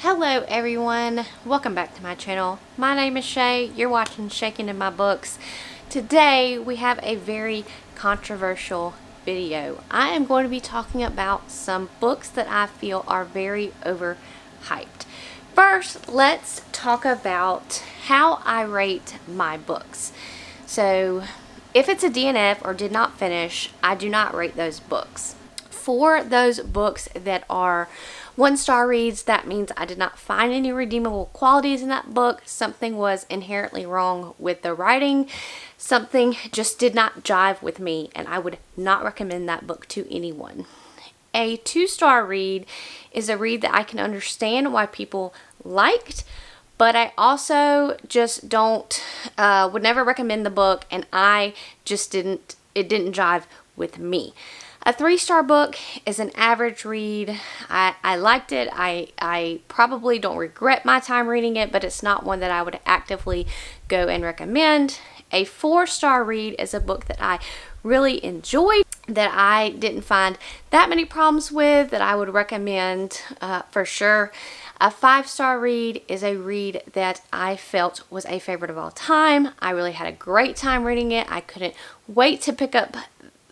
Hello everyone, welcome back to my channel. My name is Shay, you're watching Shaking in My Books. Today we have a very controversial video. I am going to be talking about some books that I feel are very overhyped. First, let's talk about how I rate my books. So, if it's a DNF or did not finish, I do not rate those books. For those books that are 1-star reads, that means I did not find any redeemable qualities in that book. Something was inherently wrong with the writing. Something just did not jive with me, and I would not recommend that book to anyone. A 2-star read is a read that I can understand why people liked, but I also just would never recommend the book, and it didn't jive with me. A 3-star book is an average read. I liked it. I probably don't regret my time reading it, but it's not one that I would actively go and recommend. A 4-star read is a book that I really enjoyed, that I didn't find that many problems with, that I would recommend for sure. A 5-star read is a read that I felt was a favorite of all time. I really had a great time reading it. I couldn't wait to pick up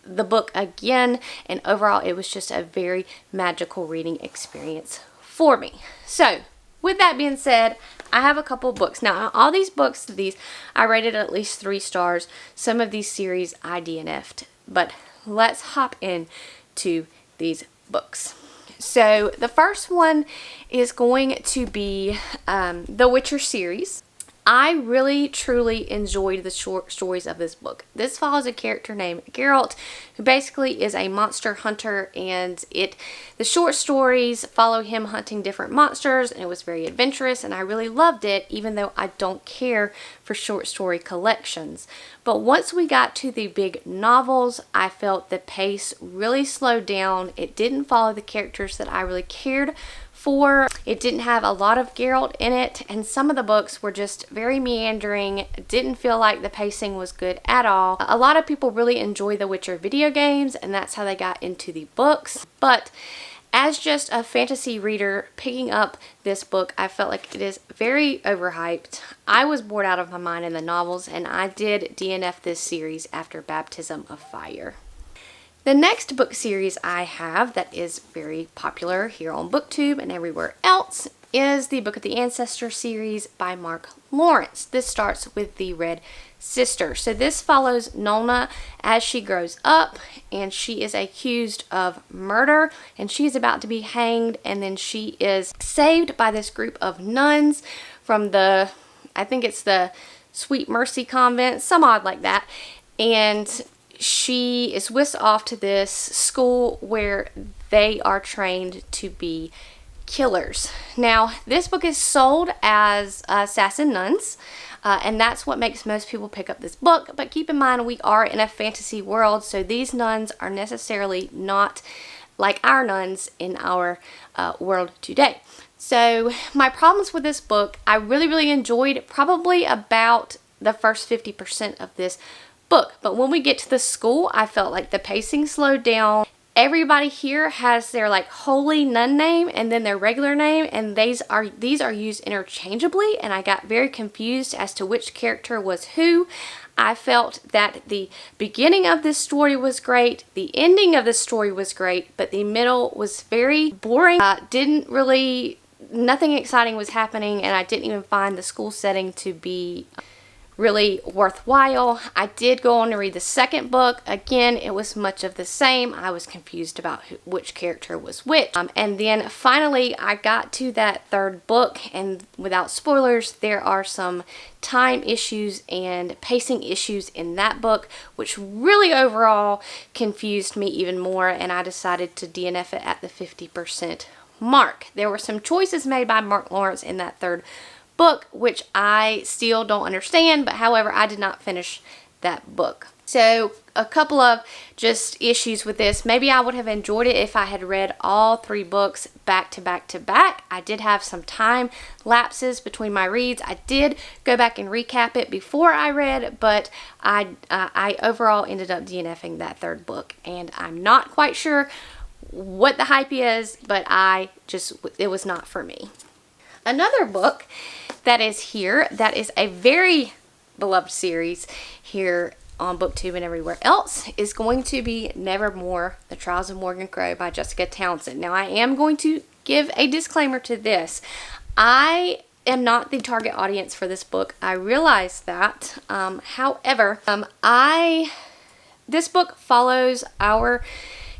the book again, and overall it was just a very magical reading experience for me. So with that being said, I have a couple of books. Now all these books, I rated at least 3 stars. Some of these series I DNF'd, but let's hop into these books. So the first one is going to be the Witcher series. I really truly enjoyed the short stories of this book. This follows a character named Geralt, who basically is a monster hunter, and the short stories follow him hunting different monsters, and it was very adventurous, and I really loved it, even though I don't care for short story collections. But once we got to the big novels, I felt the pace really slowed down. It didn't follow the characters that I really cared for. It didn't have a lot of Geralt in it, and some of the books were just very meandering. Didn't feel like the pacing was good at all. A lot of people really enjoy the Witcher video games, and that's how they got into the books. But as just a fantasy reader picking up this book, I felt like it is very overhyped. I was bored out of my mind in the novels, and I did DNF this series after Baptism of Fire. The next book series I have that is very popular here on BookTube and everywhere else is the Book of the Ancestor series by Mark Lawrence. This starts with the Red Sister. So this follows Nona as she grows up, and she is accused of murder, and she's about to be hanged, and then she is saved by this group of nuns from I think it's the Sweet Mercy Convent, some odd like that, and she is whisked off to this school where they are trained to be killers. Now, this book is sold as Assassin Nuns, and that's what makes most people pick up this book. But keep in mind, we are in a fantasy world, so these nuns are necessarily not like our nuns in our world today. So my problems with this book, I really enjoyed probably about the first 50% of this book, but when we get to the school, I felt like the pacing slowed down. Everybody here has their like holy nun name and then their regular name, and these are used interchangeably, and I got very confused as to which character was who. I felt that the beginning of this story was great, the ending of the story was great, but the middle was very boring. Nothing exciting was happening, and I didn't even find the school setting to be really worthwhile. I did go on to read the second book. Again, it was much of the same. I was confused about which character was which. And then finally, I got to that third book, and without spoilers, there are some time issues and pacing issues in that book, which really overall confused me even more, and I decided to DNF it at the 50% mark. There were some choices made by Mark Lawrence in that third book which I still don't understand, but however, I did not finish that book. So a couple of just issues with this. Maybe I would have enjoyed it if I had read all 3 books back to back to back. I did have some time lapses between my reads. I did go back and recap it before I read, but I overall ended up DNFing that third book, and I'm not quite sure what the hype is, but it was not for me. Another book that is here, that is a very beloved series here on BookTube and everywhere else, is going to be Nevermore, The Trials of Morgan Crow by Jessica Townsend. Now, I am going to give a disclaimer to this. I am not the target audience for this book. I realize that. However, this book follows our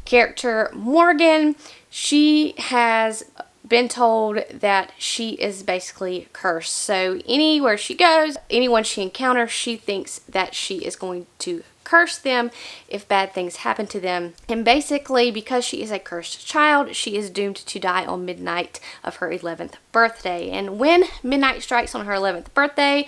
character Morgan. She has been told that she is basically cursed. So anywhere she goes, anyone she encounters, she thinks that she is going to curse them if bad things happen to them. And basically, because she is a cursed child, she is doomed to die on midnight of her 11th birthday. And when midnight strikes on her 11th birthday,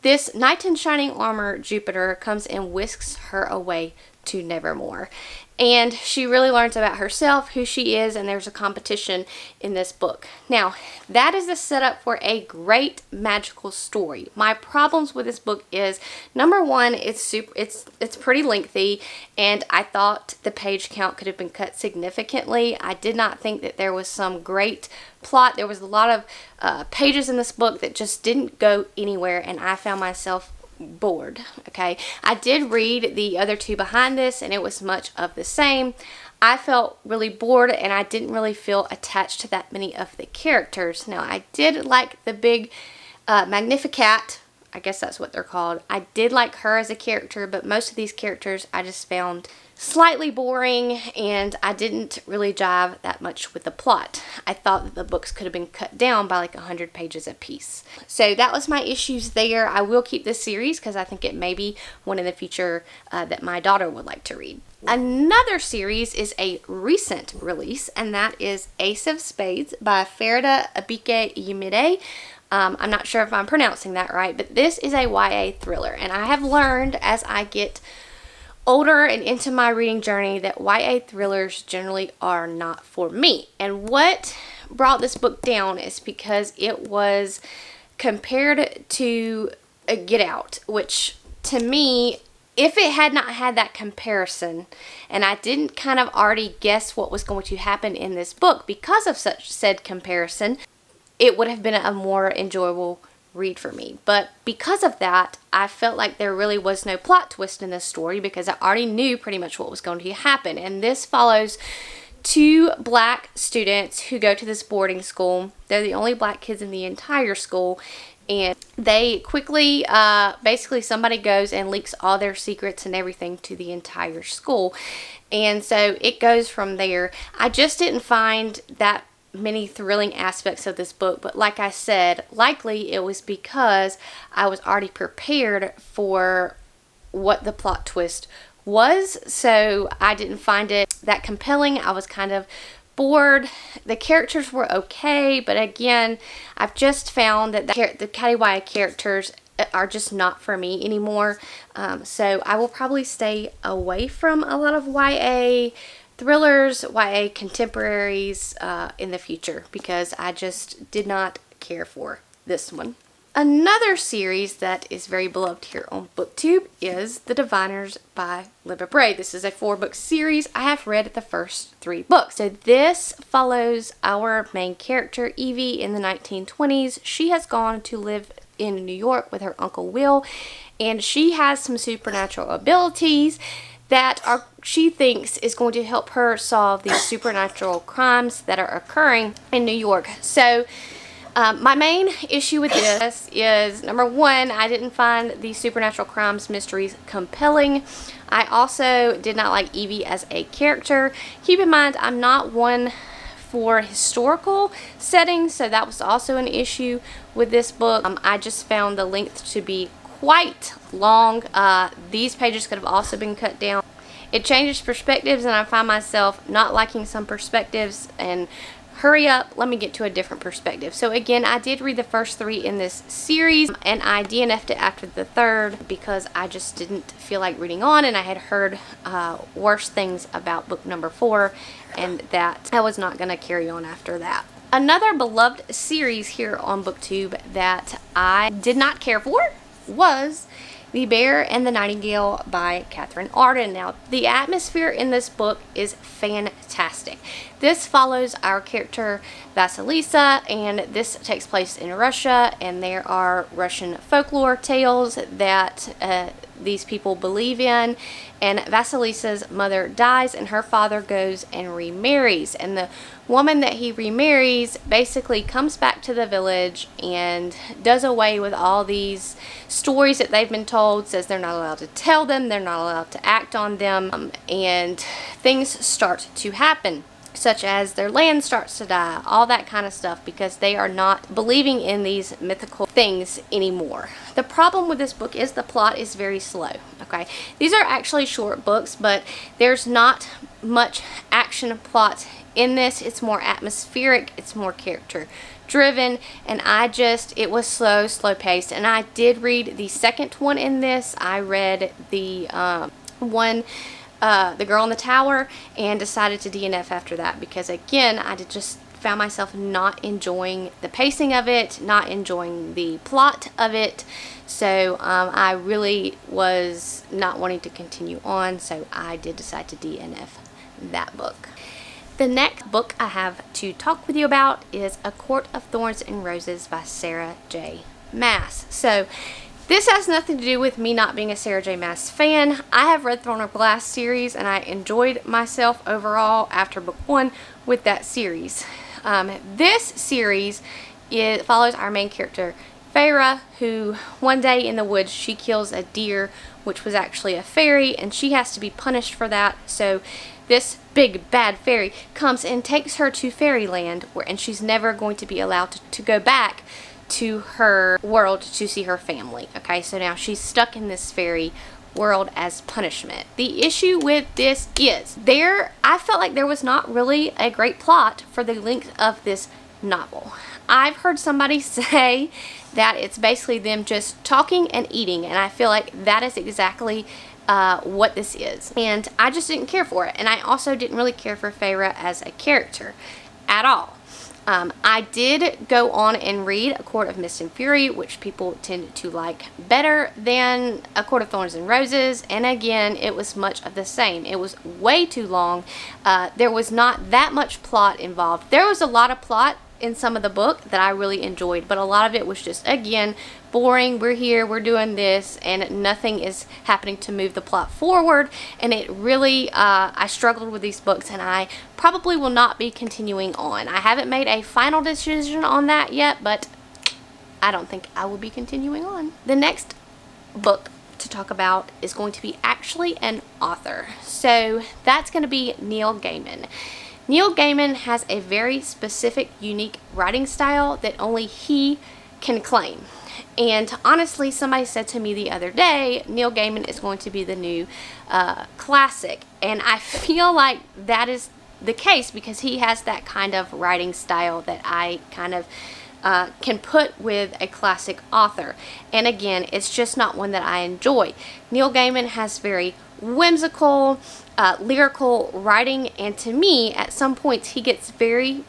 this knight in shining armor, Jupiter, comes and whisks her away to Nevermore. And she really learns about herself, who she is, and there's a competition in this book. Now, that is the setup for a great magical story. My problems with this book is, number one, it's pretty lengthy, and I thought the page count could have been cut significantly. I did not think that there was some great plot. There was a lot of pages in this book that just didn't go anywhere, and I found myself bored. Okay, I did read the other two behind this, and it was much of the same. I felt really bored, and I didn't really feel attached to that many of the characters. Now, I did like the big Magnificat. I guess that's what they're called. I did like her as a character, but most of these characters I just found slightly boring, and I didn't really jive that much with the plot. I thought that the books could have been cut down by like 100 pages a piece. So that was my issues there. I will keep this series because I think it may be one in the future that my daughter would like to read. Another series is a recent release, and that is Ace of Spades by Farida, Abike, Yumiday. I'm not sure if I'm pronouncing that right, but this is a YA thriller, and I have learned as I get older and into my reading journey that YA thrillers generally are not for me. And what brought this book down is because it was compared to Get Out, which to me, if it had not had that comparison, and I didn't kind of already guess what was going to happen in this book because of such said comparison, it would have been a more enjoyable read for me. But because of that, I felt like there really was no plot twist in this story because I already knew pretty much what was going to happen. And this follows two black students who go to this boarding school. They're the only black kids in the entire school, and they quickly, basically somebody goes and leaks all their secrets and everything to the entire school. And so it goes from there. I just didn't find that many thrilling aspects of this book, but like I said, likely it was because I was already prepared for what the plot twist was, so I didn't find it that compelling. I was kind of bored. The characters were okay, but again, I've just found that the Catty characters are just not for me anymore, so I will probably stay away from a lot of YA thrillers, YA contemporaries in the future because I just did not care for this one. Another series that is very beloved here on BookTube is The Diviners by Libba Bray. This is a 4-book series. I have read the first 3 books. So this follows our main character, Evie, in the 1920s. She has gone to live in New York with her Uncle Will, and she has some supernatural abilities that she thinks is going to help her solve these supernatural crimes that are occurring in New York. So my main issue with this is, number one, I didn't find the supernatural crimes mysteries compelling. I also did not like Evie as a character. Keep in mind, I'm not one for historical settings, so that was also an issue with this book. I just found the length to be quite long. These pages could have also been cut down. It changes perspectives, and I find myself not liking some perspectives and hurry up, let me get to a different perspective. So again, I did read the first 3 in this series, and I DNF'd it after the 3rd because I just didn't feel like reading on, and I had heard worse things about book number 4, and that I was not going to carry on after that. Another beloved series here on BookTube that I did not care for was The Bear and the Nightingale by Katherine Arden. Now, the atmosphere in this book is fantastic. this follows our character Vasilisa, and this takes place in Russia, and there are Russian folklore tales that these people believe in. And Vasilisa's mother dies, and her father goes and remarries, and the woman that he remarries basically comes back to the village and does away with all these stories that they've been told, says they're not allowed to tell them, they're not allowed to act on them, and things start to happen, such as their land starts to die, all that kind of stuff, because they are not believing in these mythical things anymore. The problem with this book is the plot is very slow, okay? These are actually short books, but there's not much action plot in this. It's more atmospheric, it's more character driven, and it was slow paced. And I did read the second one in this. I read the The Girl in the Tower, and decided to DNF after that, because again, I just found myself not enjoying the pacing of it, not enjoying the plot of it. So I really was not wanting to continue on, so I did decide to DNF that book. The next book I have to talk with you about is A Court of Thorns and Roses by Sarah J. Maas. So this has nothing to do with me not being a Sarah J. Maas fan. I have read Throne of Glass series, and I enjoyed myself overall after book 1 with that series. This series follows our main character, Farida, who one day in the woods she kills a deer, which was actually a fairy, and she has to be punished for that. So this big bad fairy comes and takes her to fairyland, and she's never going to be allowed to go back to her world to see her family. Okay, so now she's stuck in this fairy world as punishment. The issue with this is I felt like there was not really a great plot for the length of this novel. I've heard somebody say that it's basically them just talking and eating, and I feel like that is exactly what this is, and I just didn't care for it. And I also didn't really care for Farida as a character at all. I did go on and read A Court of Mist and Fury, which people tend to like better than A Court of Thorns and Roses, and again, it was much of the same. It was way too long. There was not that much plot involved. There was a lot of plot in some of the book that I really enjoyed, but a lot of it was just, again, boring. We're here, we're doing this, and nothing is happening to move the plot forward. And it really, I struggled with these books, and I probably will not be continuing on. I haven't made a final decision on that yet, but I don't think I will be continuing on. The next book to talk about is going to be actually an author. So that's going to be Neil Gaiman. Neil Gaiman has a very specific, unique writing style that only he can claim. And honestly, somebody said to me the other day, Neil Gaiman is going to be the new classic. And I feel like that is the case, because he has that kind of writing style that I kind of can put with a classic author. And again, it's just not one that I enjoy. Neil Gaiman has very whimsical, lyrical writing, and to me, at some points, he gets very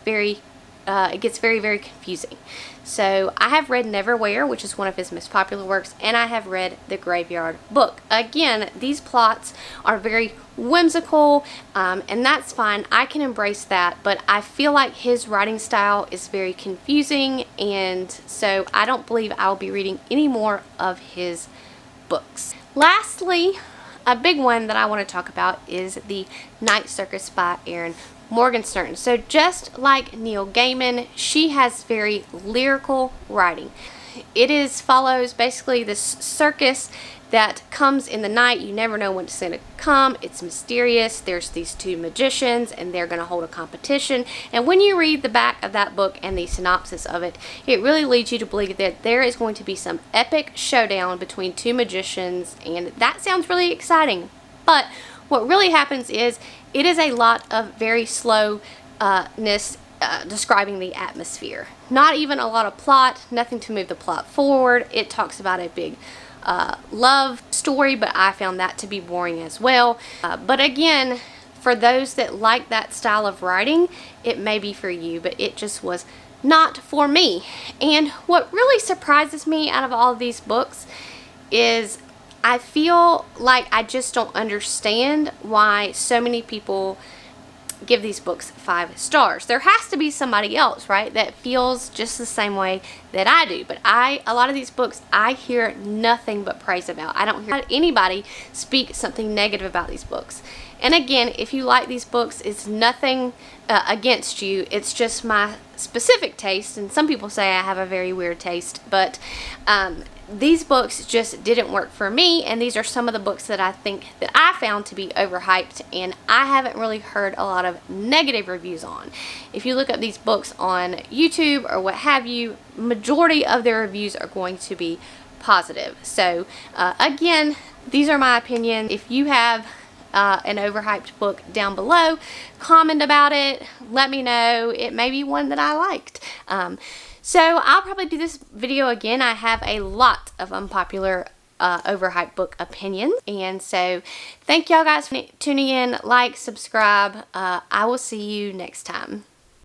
confusing. So I have read Neverwhere, which is one of his most popular works, and I have read The Graveyard Book. Again, these plots are very whimsical, and that's fine. I can embrace that, but I feel like his writing style is very confusing, and so I don't believe I'll be reading any more of his books. Lastly, a big one that I want to talk about is The Night Circus by Erin Morgenstern. So just like Neil Gaiman, she has very lyrical writing. It follows basically this circus that comes in the night. You never know when it's going to come. It's mysterious. There's these two magicians, and they're going to hold a competition. And when you read the back of that book and the synopsis of it, it really leads you to believe that there is going to be some epic showdown between two magicians, and that sounds really exciting. But what really happens is it is a lot of very slowness describing the atmosphere. Not even a lot of plot, nothing to move the plot forward. It talks about a big love story, but I found that to be boring as well. But again, for those that like that style of writing, it may be for you, but it just was not for me. And what really surprises me out of all of these books is I feel like I just don't understand why so many people give these books 5 stars. There has to be somebody else, right, that feels just the same way that I do. But a lot of these books, I hear nothing but praise about. I don't hear anybody speak something negative about these books. And again, if you like these books, it's nothing against you. It's just my specific taste. And some people say I have a very weird taste. But these books just didn't work for me, and these are some of the books that I think that I found to be overhyped, and I haven't really heard a lot of negative reviews on. If you look up these books on YouTube or what have you, majority of their reviews are going to be positive. So again, these are my opinion. If you have an overhyped book, down below, comment about it, let me know. It may be one that I liked. So I'll probably do this video again. I have a lot of unpopular overhyped book opinions, and so thank y'all guys for tuning in. Like, subscribe. I will see you next time.